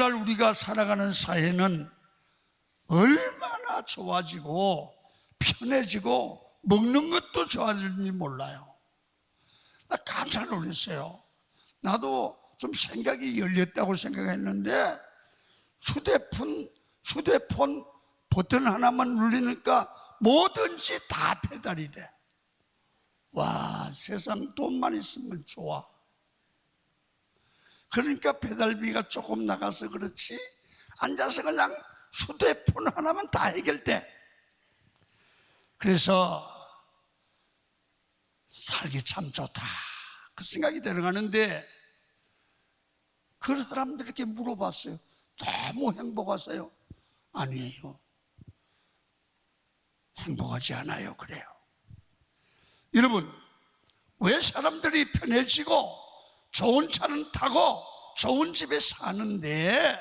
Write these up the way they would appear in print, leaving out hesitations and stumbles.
오늘날 우리가 살아가는 사회는 얼마나 좋아지고 편해지고 먹는 것도 좋아지는지 몰라요. 나 깜짝 놀랐어요. 나도 좀 생각이 열렸다고 생각했는데 휴대폰 버튼 하나만 누르니까 뭐든지 다 배달이 돼. 와, 세상 돈만 있으면 좋아. 그러니까 배달비가 조금 나가서 그렇지 앉아서 그냥 휴대폰 하나만 다 해결돼. 그래서 살기 참 좋다 그 생각이 들어가는데, 그 사람들에게 물어봤어요. 너무 행복하세요? 아니에요, 행복하지 않아요. 그래요. 여러분, 왜 사람들이 편해지고 좋은 차는 타고 좋은 집에 사는데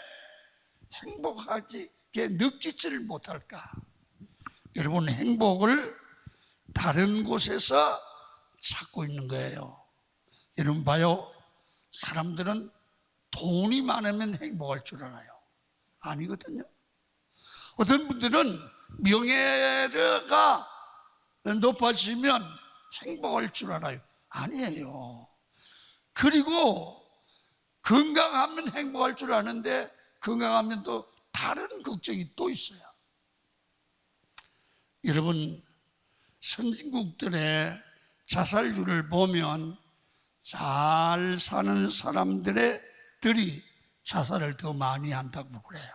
행복하게 느끼지를 못할까? 여러분, 행복을 다른 곳에서 찾고 있는 거예요. 여러분 봐요. 사람들은 돈이 많으면 행복할 줄 알아요. 아니거든요. 어떤 분들은 명예가 높아지면 행복할 줄 알아요. 아니에요. 그리고 건강하면 행복할 줄 아는데 건강하면 또 다른 걱정이 또 있어요. 여러분, 선진국들의 자살률을 보면 잘 사는 사람들이 자살을 더 많이 한다고 그래요.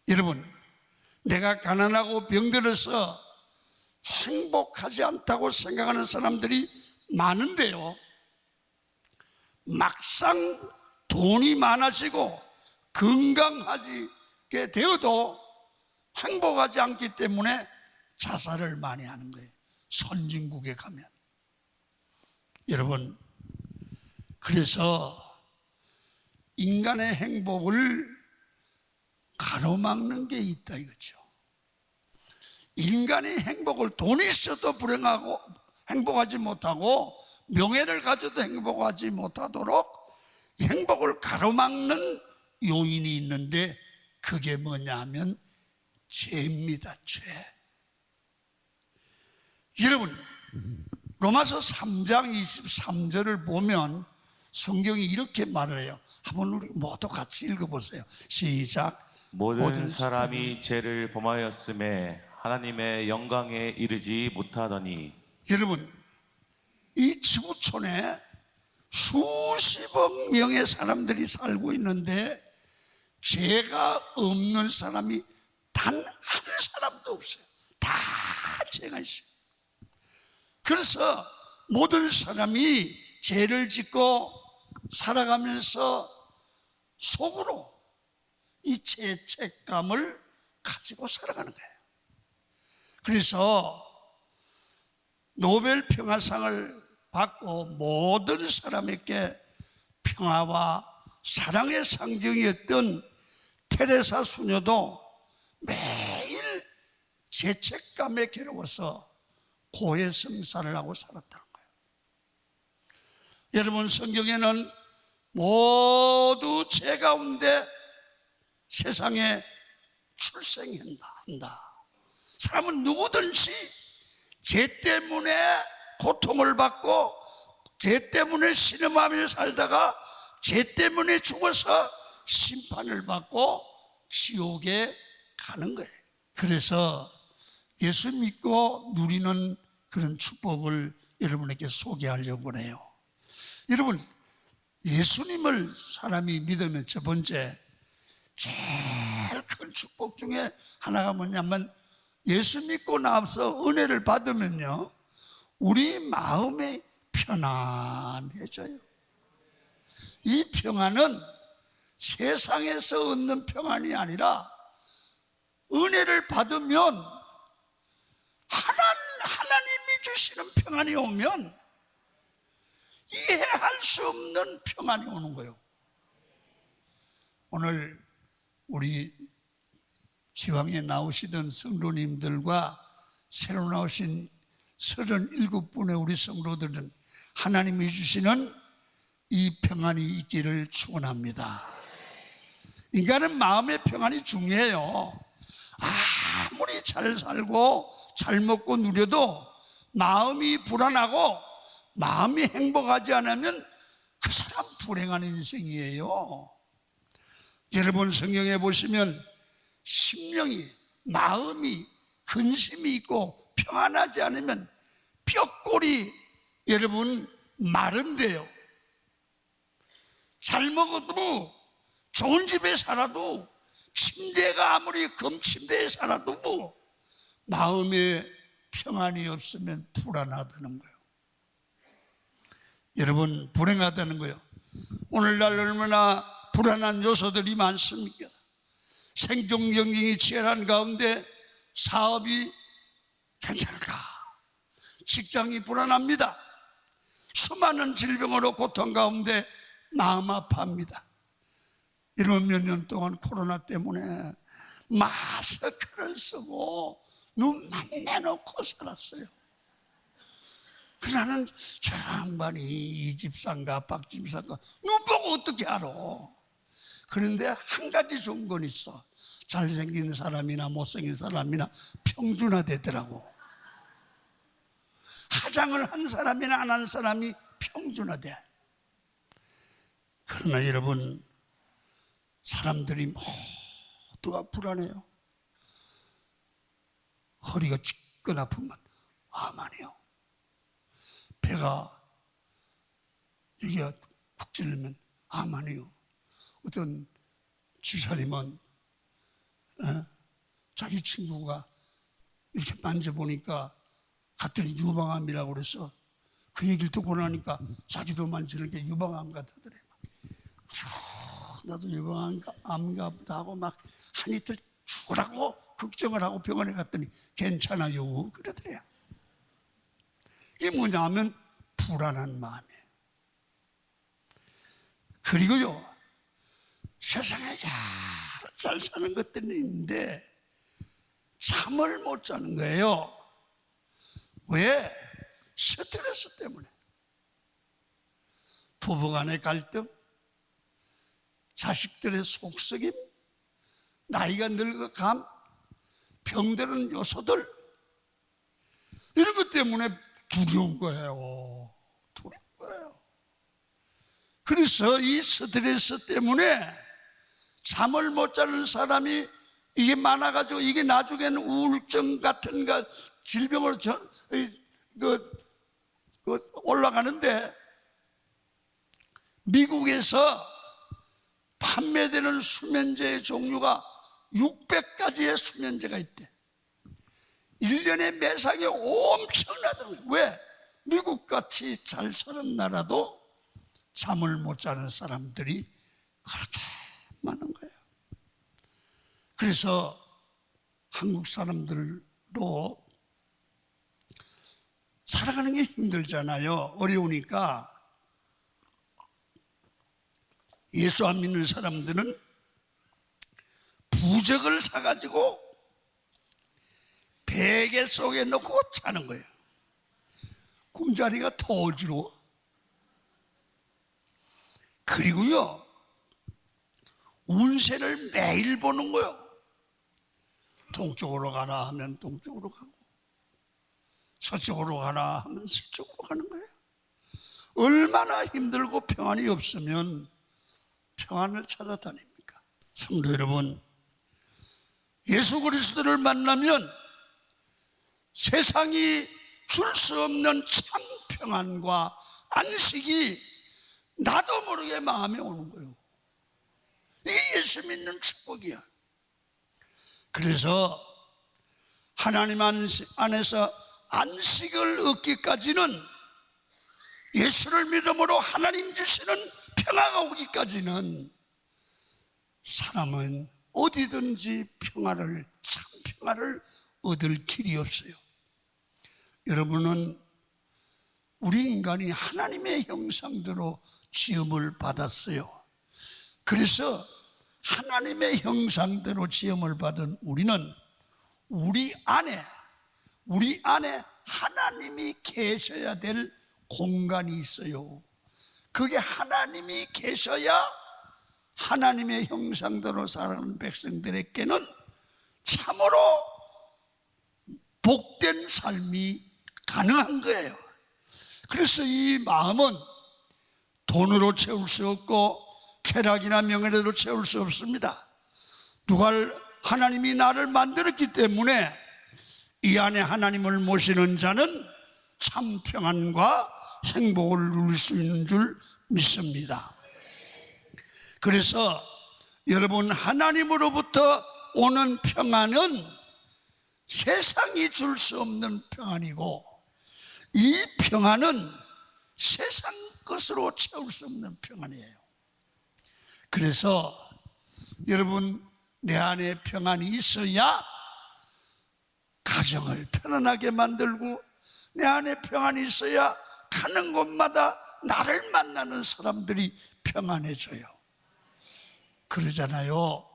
여러분, 내가 가난하고 병들어서 행복하지 않다고 생각하는 사람들이 많은데요, 막상 돈이 많아지고 건강하게 되어도 행복하지 않기 때문에 자살을 많이 하는 거예요. 선진국에 가면. 여러분, 그래서 인간의 행복을 가로막는 게 있다 이거죠. 인간의 행복을 돈이 있어도 불행하고 행복하지 못하고 명예를 가져도 행복하지 못하도록 행복을 가로막는 요인이 있는데, 그게 뭐냐 하면 죄입니다. 죄. 여러분, 로마서 3장 23절을 보면 성경이 이렇게 말을 해요. 한번 우리 모두 같이 읽어보세요. 시작. 모든 사람이 죄를 범하였음에 하나님의 영광에 이르지 못하더니. 여러분, 이 지구촌에 수십억 명의 사람들이 살고 있는데 죄가 없는 사람이 단 한 사람도 없어요. 다 죄가 있어요. 그래서 모든 사람이 죄를 짓고 살아가면서 속으로 이 죄책감을 가지고 살아가는 거예요. 그래서 노벨 평화상을 받고 모든 사람에게 평화와 사랑의 상징이었던 테레사 수녀도 매일 죄책감에 괴로워서 고해성사를 하고 살았다는 거예요. 여러분, 성경에는 모두 죄 가운데 세상에 출생한다. 사람은 누구든지 죄 때문에 고통을 받고 죄 때문에 신음하며 살다가 죄 때문에 죽어서 심판을 받고 지옥에 가는 거예요. 그래서 예수 믿고 누리는 그런 축복을 여러분에게 소개하려고 해요. 여러분, 예수님을 사람이 믿으면 첫 번째 제일 큰 축복 중에 하나가 뭐냐면, 예수 믿고 나서 은혜를 받으면요, 우리 마음이 편안해져요. 이 평안은 세상에서 얻는 평안이 아니라 은혜를 받으면 하나님이 주시는 평안이 오면 이해할 수 없는 평안이 오는 거예요. 오늘 우리 기왕에 나오시던 성도님들과 새로 나오신 37분의 우리 성도들은 하나님이 주시는 이 평안이 있기를 축원합니다. 인간은 마음의 평안이 중요해요. 아무리 잘 살고 잘 먹고 누려도 마음이 불안하고 마음이 행복하지 않으면 그 사람 불행한 인생이에요. 여러분 성경에 보시면 심령이, 마음이, 근심이 있고 평안하지 않으면 뼈골이 여러분 마른데요. 잘 먹어도 좋은 집에 살아도 침대가 아무리 금침대에 살아도 마음에 평안이 없으면 불안하다는 거예요. 여러분 불행하다는 거예요. 오늘날 얼마나 불안한 요소들이 많습니까? 생존 경쟁이 치열한 가운데 사업이 괜찮을까? 직장이 불안합니다. 수많은 질병으로 고통 가운데 마음 아파합니다. 이런 몇 년 동안 코로나 때문에 마스크를 쓰고 눈만 내놓고 살았어요. 나는 저 양반이 이 집사인가 박 집사인가 눈 보고 어떻게 알아? 그런데 한 가지 좋은 건 있어. 잘생긴 사람이나 못생긴 사람이나 평준화되더라고. 화장을 한 사람이나 안 한 사람이 평준화돼. 그러나 여러분, 사람들이 모두가 불안해요. 허리가 지끈 아프면 암만해요. 배가 여기가 푹 찔리면 암만해요. 어떤 집사님은 자기 친구가 이렇게 만져보니까 갔더니 유방암이라고 그래서 그 얘기를 듣고 나니까 자기도 만지는 게 유방암 같더래. 나도 유방암인가 보다 하고 막 한 이틀 죽으라고 걱정을 하고 병원에 갔더니 괜찮아요 그러더래요. 이게 뭐냐 하면 불안한 마음이에요. 그리고요, 세상에 잘 사는 것들이 있는데 잠을 못 자는 거예요. 왜? 스트레스 때문에. 부부간의 갈등, 자식들의 속썩임, 나이가 늙어감, 병드는 요소들, 이런 것 때문에 두려운 거예요. 두려운 거예요. 그래서 이 스트레스 때문에 잠을 못 자는 사람이 이게 많아가지고 이게 나중에는 우울증 같은 질병으로 올라가는데, 미국에서 판매되는 수면제의 종류가 600가지의 수면제가 있대. 1년에 매상이 엄청나더라고요. 왜? 미국같이 잘 사는 나라도 잠을 못 자는 사람들이 그렇게 많은 거예요. 그래서 한국 사람들도 살아가는 게 힘들잖아요. 어려우니까. 예수 안 믿는 사람들은 부적을 사가지고 베개 속에 넣고 자는 거예요. 꿈자리가 더 어지러워. 그리고요, 운세를 매일 보는 거예요. 동쪽으로 가나 하면 동쪽으로 가고, 서쪽으로 가나 하면 서쪽으로 가는 거예요. 얼마나 힘들고 평안이 없으면 평안을 찾아다닙니까? 성도 여러분, 예수 그리스도를 만나면 세상이 줄 수 없는 참 평안과 안식이 나도 모르게 마음에 오는 거예요. 이게 예수 믿는 축복이야. 그래서 하나님 안에서 안식을 얻기까지는, 예수를 믿음으로 하나님 주시는 평화가 오기까지는 사람은 어디든지 평화를, 참 평화를 얻을 길이 없어요. 여러분은 우리 인간이 하나님의 형상대로 지음을 받았어요. 그래서 하나님의 형상대로 지음을 받은 우리는 우리 안에 하나님이 계셔야 될 공간이 있어요. 그게 하나님이 계셔야 하나님의 형상대로 살아가는 백성들에게는 참으로 복된 삶이 가능한 거예요. 그래서 이 마음은 돈으로 채울 수 없고 쾌락이나 명예로 채울 수 없습니다. 하나님이 나를 만들었기 때문에 이 안에 하나님을 모시는 자는 참 평안과 행복을 누릴 수 있는 줄 믿습니다. 그래서 여러분, 하나님으로부터 오는 평안은 세상이 줄 수 없는 평안이고, 이 평안은 세상 것으로 채울 수 없는 평안이에요. 그래서 여러분, 내 안에 평안이 있어야 가정을 편안하게 만들고, 내 안에 평안이 있어야 가는 곳마다 나를 만나는 사람들이 평안해져요. 그러잖아요.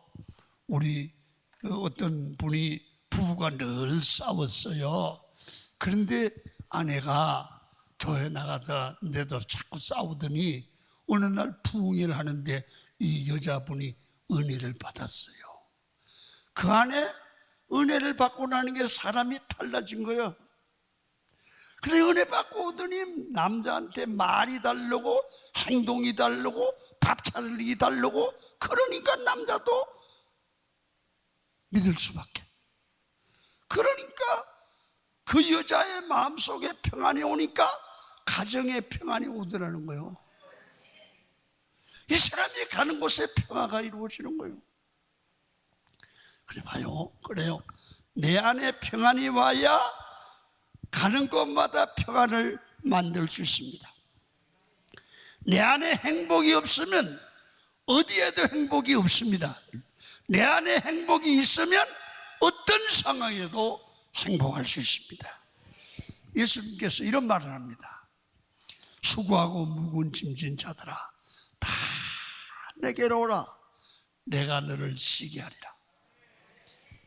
우리 어떤 분이 부부가 늘 싸웠어요. 그런데 아내가 교회 나가는데도 자꾸 싸우더니 어느 날 부흥회를 하는데 이 여자분이 은혜를 받았어요. 그 안에 은혜를 받고 나는 게 사람이 달라진 거예요. 그래, 은혜 받고 오더니 남자한테 말이 다르고 행동이 다르고 밥 차리기 다르고, 그러니까 남자도 믿을 수밖에. 그러니까 그 여자의 마음속에 평안이 오니까 가정에 평안이 오더라는 거예요. 이 사람이 가는 곳에 평화가 이루어지는 거예요. 그래 봐요. 그래요. 내 안에 평안이 와야 가는 곳마다 평안을 만들 수 있습니다. 내 안에 행복이 없으면 어디에도 행복이 없습니다. 내 안에 행복이 있으면 어떤 상황에도 행복할 수 있습니다. 예수님께서 이런 말을 합니다. 수고하고 무거운 짐진 자들아, 다 내게로 오라. 내가 너를 쉬게 하리라.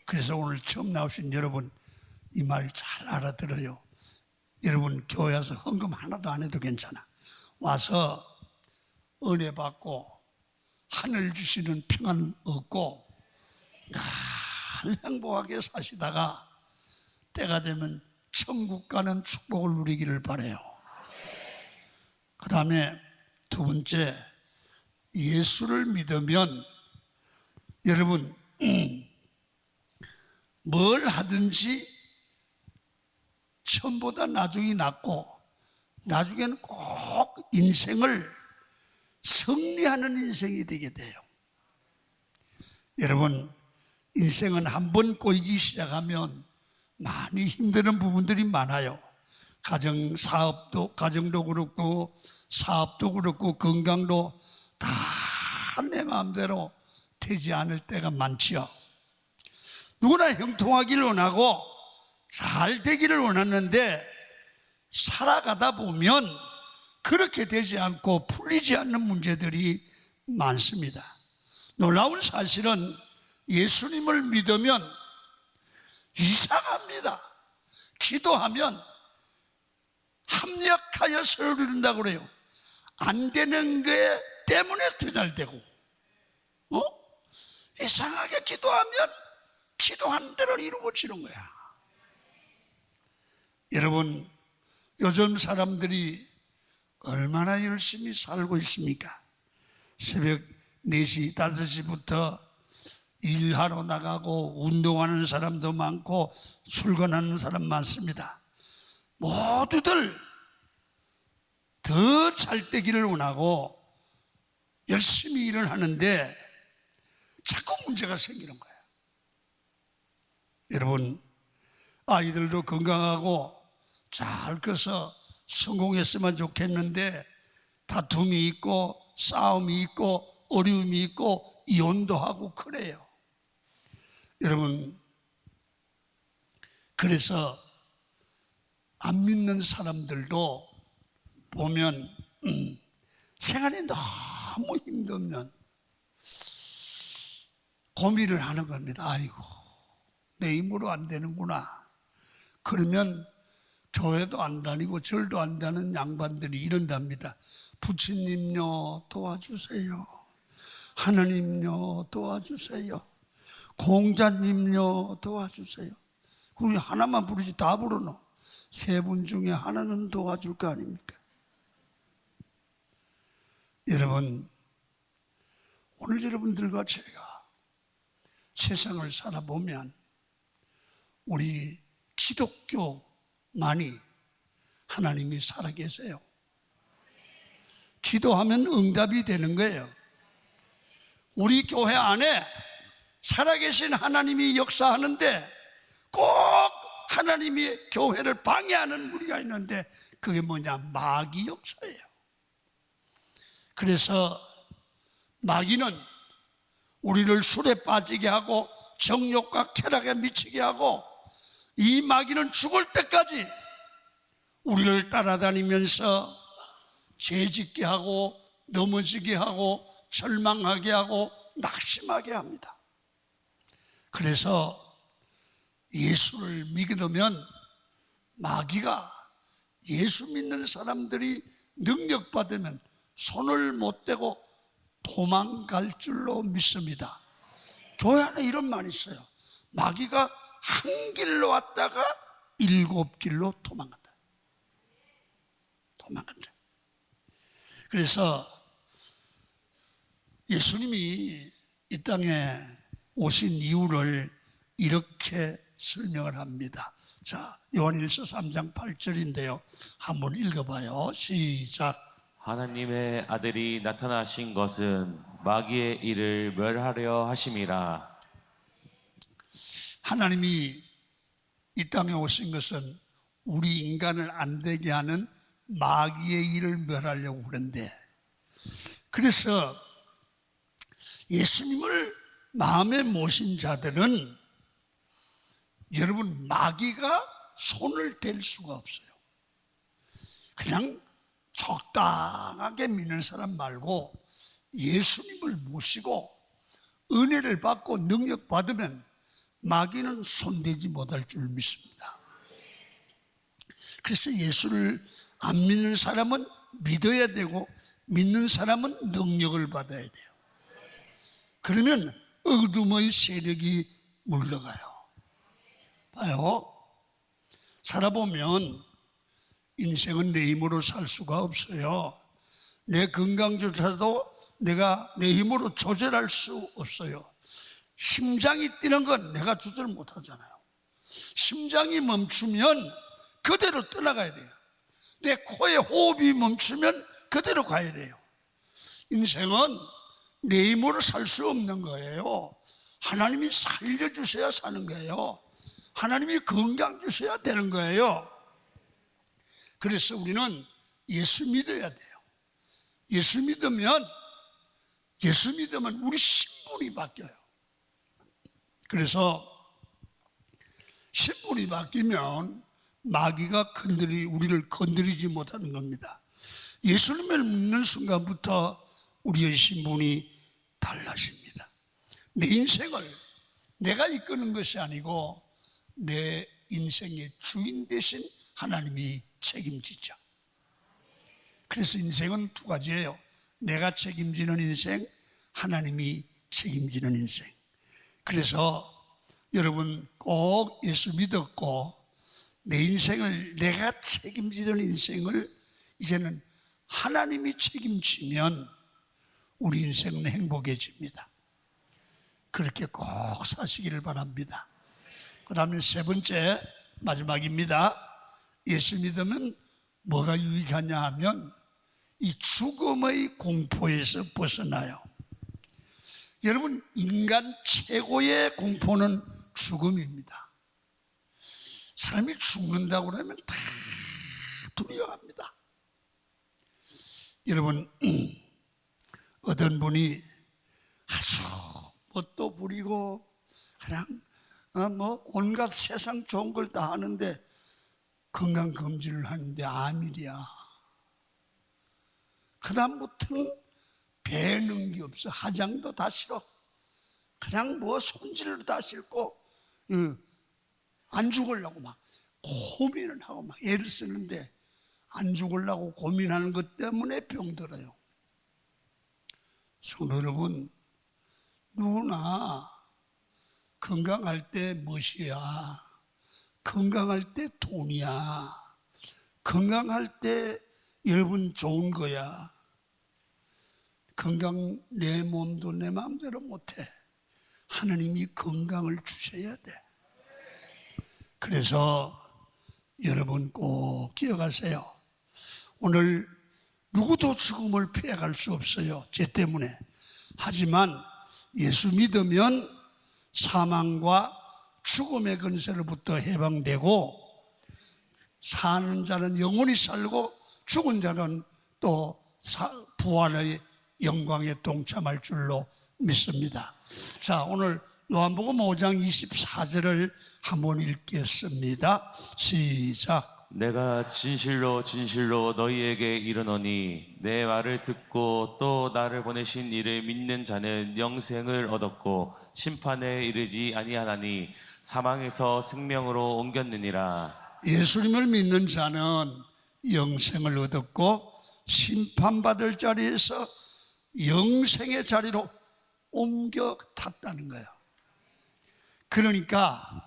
그래서 오늘 처음 나오신 여러분, 이 말 잘 알아들어요. 여러분, 교회 와서 헌금 하나도 안 해도 괜찮아. 와서 은혜 받고 하늘 주시는 평안 얻고 늘 행복하게 사시다가 때가 되면 천국 가는 축복을 누리기를 바라요. 그 다음에 두 번째, 예수를 믿으면 여러분 뭘 하든지 처음보다 나중이 낫고, 나중에는 꼭 인생을 승리하는 인생이 되게 돼요. 여러분, 인생은 한 번 꼬이기 시작하면 많이 힘드는 부분들이 많아요. 가정도 그렇고 사업도 그렇고 건강도 다 내 마음대로 되지 않을 때가 많지요. 누구나 형통하기를 원하고 잘 되기를 원하는데 살아가다 보면 그렇게 되지 않고 풀리지 않는 문제들이 많습니다. 놀라운 사실은 예수님을 믿으면 이상합니다. 기도하면 합력하여 서로 이룬다고 그래요. 안 되는 게 때문에 더 잘 되고, 이상하게 기도하면 기도한 대로 이루어지는 거야. 여러분, 요즘 사람들이 얼마나 열심히 살고 있습니까? 새벽 4시, 5시부터 일하러 나가고 운동하는 사람도 많고 출근하는 사람 많습니다. 모두들 더 잘 되기를 원하고 열심히 일을 하는데 자꾸 문제가 생기는 거예요. 여러분, 아이들도 건강하고 잘 커서 성공했으면 좋겠는데 다툼이 있고 싸움이 있고 어려움이 있고 이혼도 하고 그래요. 여러분, 그래서 안 믿는 사람들도 보면 생활이 너무 힘들면 고민을 하는 겁니다. 아이고, 내 힘으로 안 되는구나. 그러면 교회도 안 다니고 절도 안 다니는 양반들이 이런답니다. 부처님요, 도와주세요. 하나님요 도와주세요. 공자님요 도와주세요. 우리 하나만 부르지 다 부르노? 세 분 중에 하나는 도와줄 거 아닙니까? 여러분, 오늘 여러분들과 제가 세상을 살아보면 우리 기독교만이 하나님이 살아계세요. 기도하면 응답이 되는 거예요. 우리 교회 안에 살아계신 하나님이 역사하는데 꼭 하나님이 교회를 방해하는 무리가 있는데 그게 뭐냐? 마귀 역사예요. 그래서 마귀는 우리를 술에 빠지게 하고 정욕과 쾌락에 미치게 하고 이 마귀는 죽을 때까지 우리를 따라다니면서 죄짓게 하고 넘어지게 하고 절망하게 하고 낙심하게 합니다. 그래서 예수를 믿으면 마귀가 예수 믿는 사람들이 능력받으면 손을 못 대고 도망갈 줄로 믿습니다. 교회 안에 이런 말이 있어요. 마귀가 한 길로 왔다가 7길로 도망간다. 도망간다. 그래서 예수님이 이 땅에 오신 이유를 이렇게 설명을 합니다. 자, 요한일서 3장 8절인데요. 한번 읽어봐요. 시작. 하나님의 아들이 나타나신 것은 마귀의 일을 멸하려 하심이라. 하나님이 이 땅에 오신 것은 우리 인간을 안 되게 하는 마귀의 일을 멸하려고 그런데, 그래서 예수님을 마음에 모신 자들은 여러분 마귀가 손을 댈 수가 없어요. 그냥 적당하게 믿는 사람 말고 예수님을 모시고 은혜를 받고 능력 받으면 마귀는 손대지 못할 줄 믿습니다. 그래서 예수를 안 믿는 사람은 믿어야 되고 믿는 사람은 능력을 받아야 돼요. 그러면 어둠의 세력이 물러가요. 봐요. 살아보면 인생은 내 힘으로 살 수가 없어요. 내 건강조차도 내가 내 힘으로 조절할 수 없어요. 심장이 뛰는 건 내가 조절 못 하잖아요. 심장이 멈추면 그대로 떠나가야 돼요. 내 코에 호흡이 멈추면 그대로 가야 돼요. 인생은 내 힘으로 살 수 없는 거예요. 하나님이 살려주셔야 사는 거예요. 하나님이 건강 주셔야 되는 거예요. 그래서 우리는 예수 믿어야 돼요. 예수 믿으면 우리 신분이 바뀌어요. 그래서 신분이 바뀌면 마귀가 우리를 건드리지 못하는 겁니다. 예수님을 믿는 순간부터 우리의 신분이 달라집니다. 내 인생을 내가 이끄는 것이 아니고 내 인생의 주인 대신 하나님이 책임지죠. 그래서 인생은 두 가지예요. 내가 책임지는 인생, 하나님이 책임지는 인생. 그래서 여러분 꼭 예수 믿었고 내 인생을 내가 책임지는 인생을 이제는 하나님이 책임지면 우리 인생은 행복해집니다. 그렇게 꼭 사시기를 바랍니다. 그 다음에 세 번째 마지막입니다. 예수 믿으면 뭐가 유익하냐 하면 이 죽음의 공포에서 벗어나요. 여러분 인간 최고의 공포는 죽음입니다. 사람이 죽는다고 그러면 다 두려워합니다. 여러분 어떤 분이 아주 뭣도 부리고 그냥 온갖 세상 좋은 걸 다 하는데 건강검진을 하는데 암이랴. 그 다음부터는 배에 넣은 게 없어. 화장도 다 싫어. 그냥 손질도 다 싫고 안 죽으려고 막 고민을 하고 막 애를 쓰는데 안 죽으려고 고민하는 것 때문에 병들어요. 성도 여러분, 누구나 건강할 때 멋이야. 건강할 때 돈이야. 건강할 때 여러분 좋은 거야. 건강 내 몸도 내 마음대로 못해. 하나님이 건강을 주셔야 돼. 그래서 여러분 꼭 기억하세요. 오늘 누구도 죽음을 피해갈 수 없어요. 죄 때문에. 하지만 예수 믿으면 사망과 죽음의 근세로부터 해방되고 사는 자는 영원히 살고 죽은 자는 또 부활의 영광에 동참할 줄로 믿습니다. 자, 오늘 요한복음 5장 24절을 한번 읽겠습니다. 시작. 내가 진실로 진실로 너희에게 이르노니 내 말을 듣고 또 나를 보내신 이를 믿는 자는 영생을 얻었고 심판에 이르지 아니하나니 사망에서 생명으로 옮겼느니라. 예수님을 믿는 자는 영생을 얻었고 심판받을 자리에서 영생의 자리로 옮겨 탔다는 거예요. 그러니까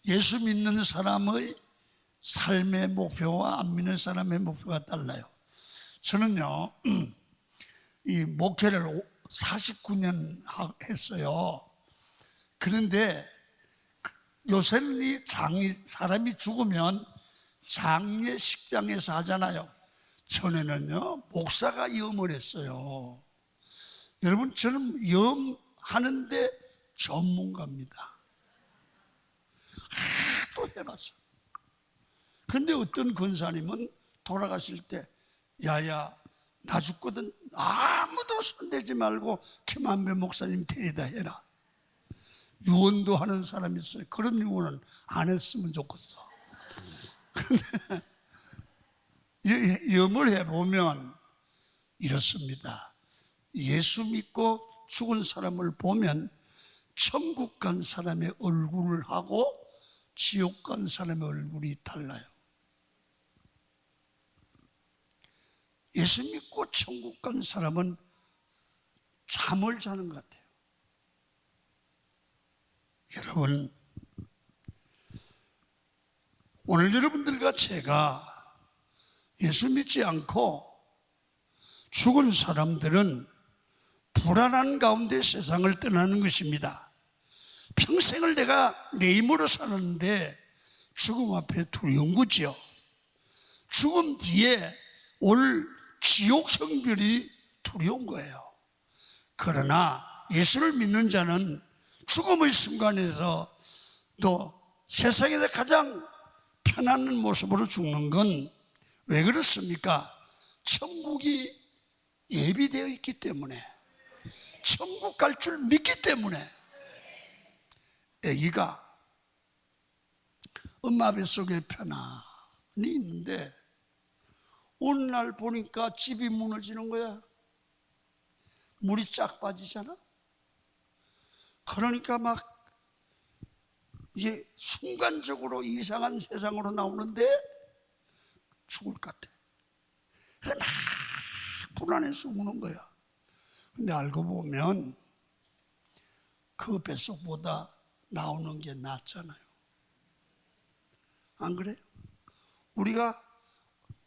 예수 믿는 사람의 삶의 목표와 안 믿는 사람의 목표가 달라요. 저는요, 이 목회를 49년 했어요. 그런데 요새는 이 사람이 죽으면 장례식장에서 하잖아요. 전에는요, 목사가 염을 했어요. 여러분, 저는 염하는데 전문가입니다. 또 해봤어요. 근데 어떤 권사님은 돌아가실 때, 야야, 나 죽거든. 아무도 손대지 말고 김한배 목사님 데리다 해라. 유언도 하는 사람이 있어요. 그런 유언은 안 했으면 좋겠어. 그런데 염을 해보면 이렇습니다. 예수 믿고 죽은 사람을 보면 천국 간 사람의 얼굴을 하고 지옥 간 사람의 얼굴이 달라요. 예수 믿고 천국 간 사람은 잠을 자는 것 같아요. 여러분, 오늘 여러분들과 제가 예수 믿지 않고 죽은 사람들은 불안한 가운데 세상을 떠나는 것입니다. 평생을 내가 내 힘으로 살았는데 죽음 앞에 두려운 거지요. 죽음 뒤에 올 지옥 형벌이 두려운 거예요. 그러나 예수를 믿는 자는 죽음의 순간에서 또 세상에서 가장 편안한 모습으로 죽는 건 왜 그렇습니까? 천국이 예비되어 있기 때문에, 천국 갈 줄 믿기 때문에. 아기가 엄마 뱃속에 편안히 있는데 어느 날 보니까 집이 무너지는 거야. 물이 쫙 빠지잖아. 그러니까 막 이게 순간적으로 이상한 세상으로 나오는데 죽을 것 같아. 막 불안해서 우는 거야. 근데 알고 보면 그 뱃속보다 나오는 게 낫잖아요. 안 그래요? 우리가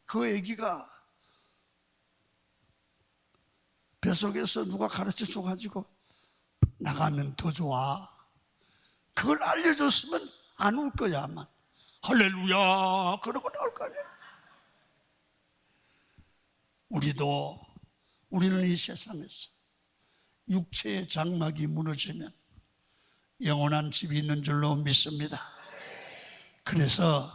그 아기가 뱃속에서 누가 가르쳐 줘가지고 나가면 더 좋아. 그걸 알려줬으면 안 울 거야 아마. 할렐루야 그러고 나올 거 아니야. 우리는 이 세상에서 육체의 장막이 무너지면 영원한 집이 있는 줄로 믿습니다. 그래서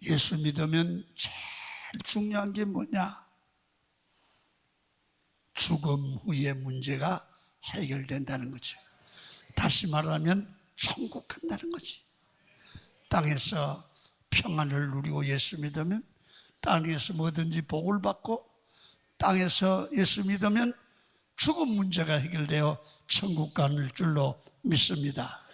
예수 믿으면 제일 중요한 게 뭐냐? 죽음 후의 문제가 해결된다는 거죠. 다시 말하면 천국 간다는 거지. 땅에서 평안을 누리고 예수 믿으면 땅에서 뭐든지 복을 받고 땅에서 예수 믿으면 죽음 문제가 해결되어 천국 가는 줄로 믿습니다.